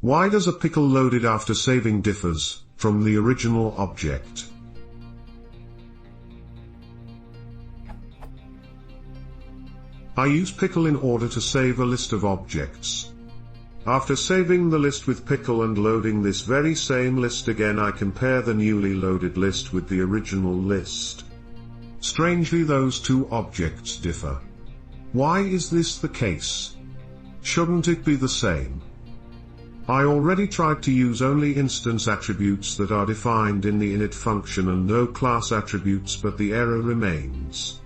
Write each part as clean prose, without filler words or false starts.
Why does a pickle loaded after saving differs from the original object? I use pickle in order to save a list of objects. After saving the list with pickle and loading this very same list again, I compare the newly loaded list with the original list. Strangely, those two objects differ. Why is this the case? Shouldn't it be the same? I already tried to use only instance attributes that are defined in the init function and no class attributes, but the error remains.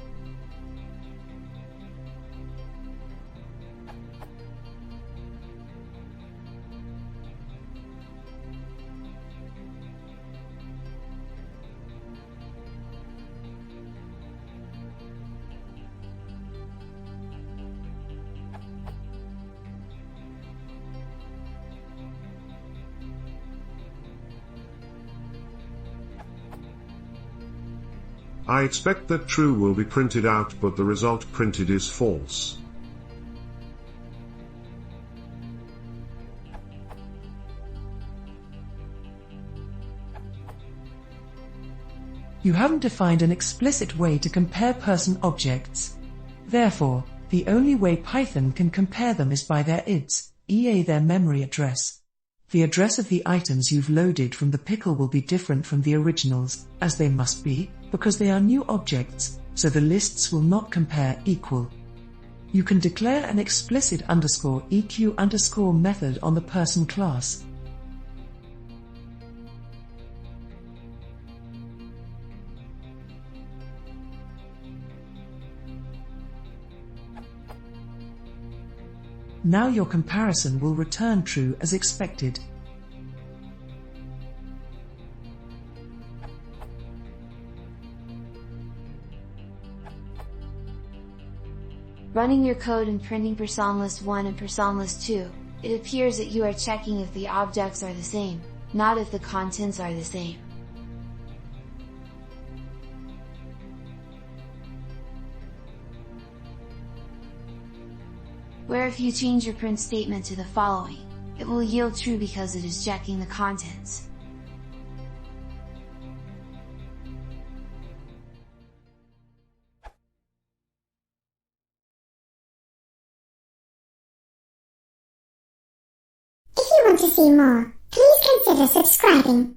I expect that true will be printed out, but the result printed is false. You haven't defined an explicit way to compare person objects. Therefore, the only way Python can compare them is by their IDs, e.a. their memory address. The address of the items you've loaded from the pickle will be different from the originals, as they must be, because they are new objects, so the lists will not compare equal. You can declare an explicit _eq_ method on the person class. Now your comparison will return true as expected. Running your code and printing person list 1 and person list 2, it appears that you are checking if the objects are the same, not if the contents are the same. Where if you change your print statement to the following, it will yield true because it is checking the contents. If you want to see more, please consider subscribing.